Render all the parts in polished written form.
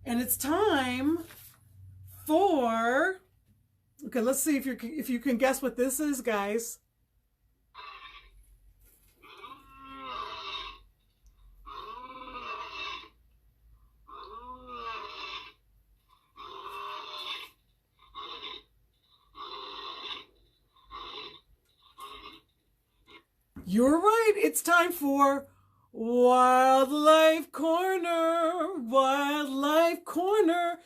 And it's time for, okay, let's see if you can guess what this is, guys. You're right. It's time for Wildlife Corner. Wildlife Corner.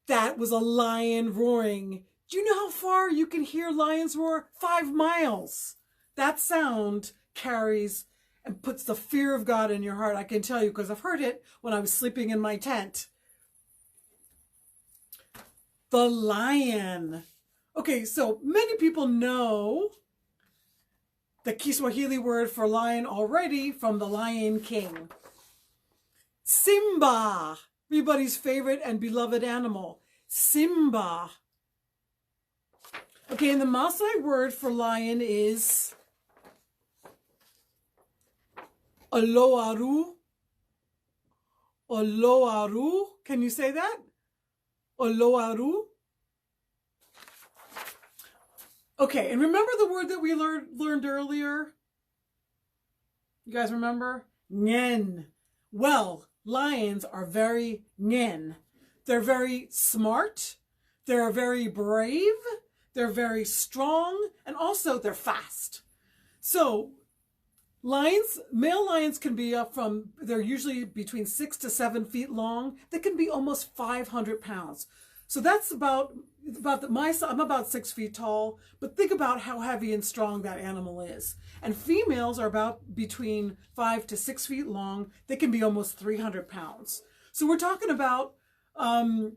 That was a lion roaring. Do you know how far you can hear lions roar? 5 miles. That sound carries and puts the fear of God in your heart. I can tell you because I've heard it when I was sleeping in my tent. The lion. Okay, so many people know the Kiswahili word for lion already from the Lion King. Simba, everybody's favorite and beloved animal. Simba. Okay, and the Maasai word for lion is Oloaru. Oloaru. Can you say that? Oloaru. Okay, and remember the word that we learned earlier? You guys remember? Ngen. Well, lions are very ngen. They're very smart. They're very brave. They're very strong. And also they're fast. So lions, male lions can be they're usually between 6 to 7 feet long. They can be almost 500 pounds. So that's I'm about 6 feet tall, but think about how heavy and strong that animal is. And females are about between 5 to 6 feet long. They can be almost 300 pounds. So we're talking about a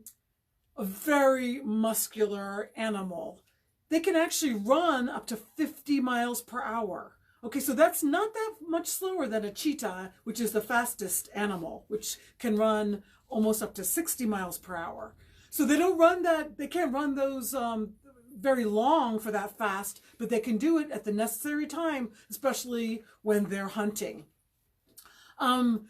very muscular animal. They can actually run up to 50 miles per hour. Okay, so that's not that much slower than a cheetah, which is the fastest animal, which can run almost up to 60 miles per hour. So they can't run those very long for that fast, but they can do it at the necessary time, especially when they're hunting. Our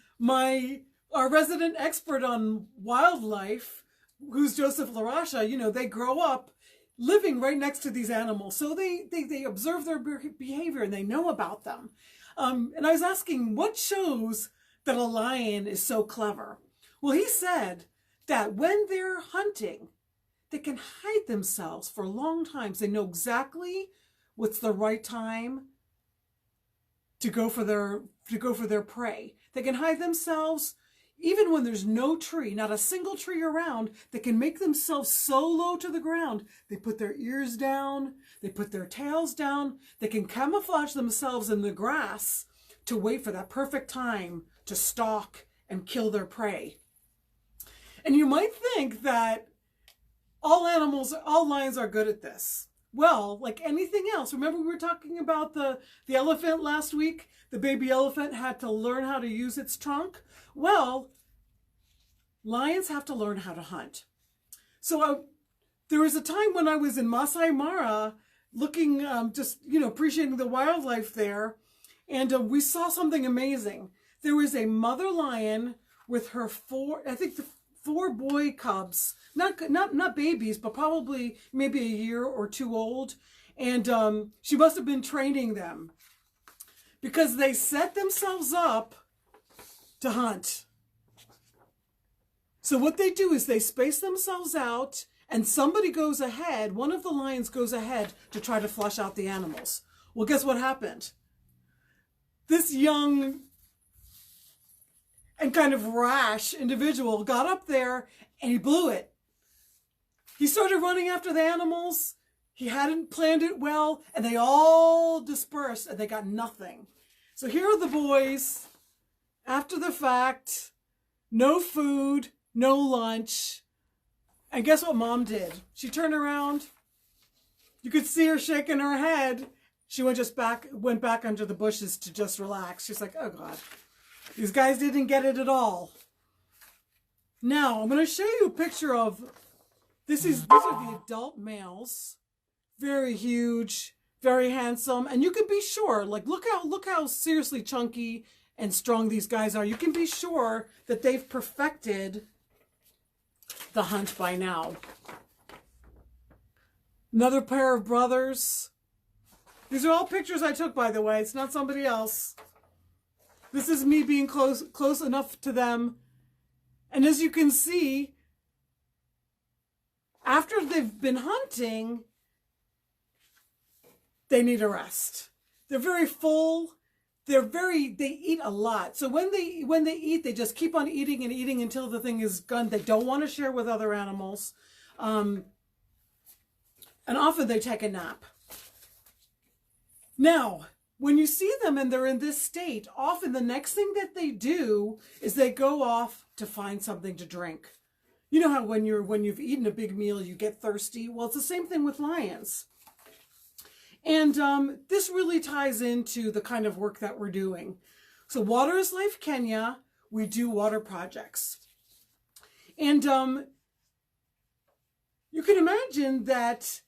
resident expert on wildlife, who's Joseph Larasha, they grow up living right next to these animals. So they observe their behavior and they know about them. And I was asking, what shows that a lion is so clever? Well, he said that when they're hunting, they can hide themselves for long times. They know exactly what's the right time to go for their prey. They can hide themselves even when there's no tree, not a single tree around. They can make themselves so low to the ground. They put their ears down, they put their tails down. They can camouflage themselves in the grass to wait for that perfect time to stalk and kill their prey. And you might think that all lions are good at this. Well, like anything else, remember we were talking about the elephant last week? The baby elephant had to learn how to use its trunk. Well, lions have to learn how to hunt. So there was a time when I was in Maasai Mara looking, appreciating the wildlife there, and we saw something amazing. There was a mother lion with her four boy cubs, not babies, but probably maybe a year or two old. And she must have been training them because they set themselves up to hunt. So what they do is they space themselves out and somebody goes ahead, one of the lions goes ahead to try to flush out the animals. Well, guess what happened? This young and kind of rash individual got up there and he blew it. He started running after the animals. He hadn't planned it well, and they all dispersed and they got nothing. So here are the boys after the fact, no food, no lunch. And guess what mom did? She turned around. You could see her shaking her head. She went back under the bushes to just relax. She's like, oh God. These guys didn't get it at all. Now, I'm going to show you a picture of, these are the adult males. Very huge, very handsome. And you can be sure, look how seriously chunky and strong these guys are. You can be sure that they've perfected the hunt by now. Another pair of brothers. These are all pictures I took, by the way. It's not somebody else. This is me being close enough to them. And as you can see, after they've been hunting, they need a rest. They're very full. They eat a lot. So when they eat, they just keep on eating and eating until the thing is gone. They don't want to share with other animals. And often they take a nap. Now, when you see them and they're in this state, often the next thing that they do is they go off to find something to drink. You know how when you've eaten a big meal, you get thirsty? Well, it's the same thing with lions. And this really ties into the kind of work that we're doing. So Water is Life Kenya, we do water projects. And you can imagine that,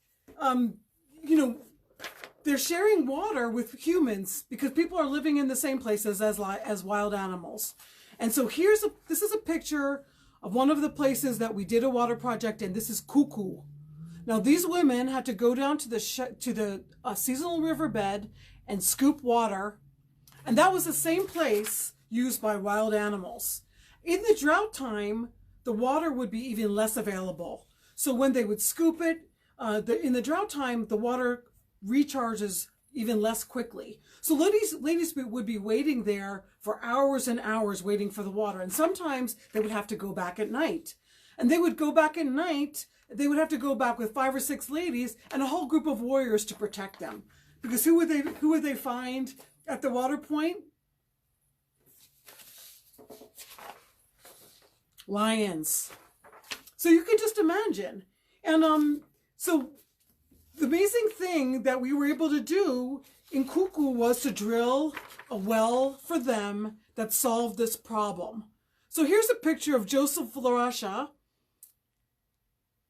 they're sharing water with humans because people are living in the same places as wild animals. And so this is a picture of one of the places that we did a water project in. This is Kuku. Now these women had to go down to the seasonal riverbed and scoop water. And that was the same place used by wild animals. In the drought time, the water would be even less available. So when they would scoop it, in the drought time, the water recharges even less quickly. So ladies would be waiting there for hours and hours waiting for the water. And sometimes they would have to go back at night. And they would go back at night. They would have to go back with 5 or 6 ladies and a whole group of warriors to protect them. Because who would they find at the water point? Lions. So you can just imagine. And so the amazing thing that we were able to do in Kuku was to drill a well for them that solved this problem. So here's a picture of Joseph Larasha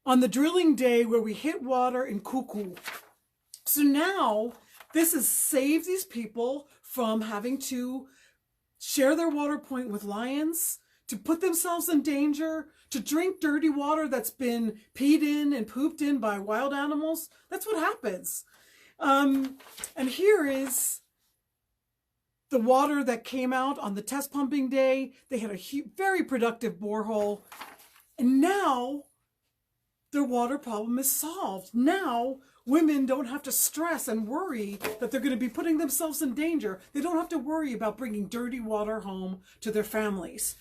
on the drilling day where we hit water in Kuku. So now this has saved these people from having to share their water point with lions, to put themselves in danger, to drink dirty water that's been peed in and pooped in by wild animals. That's what happens. And here is the water that came out on the test pumping day. They had a very productive borehole. And now their water problem is solved. Now women don't have to stress and worry that they're going to be putting themselves in danger. They don't have to worry about bringing dirty water home to their families.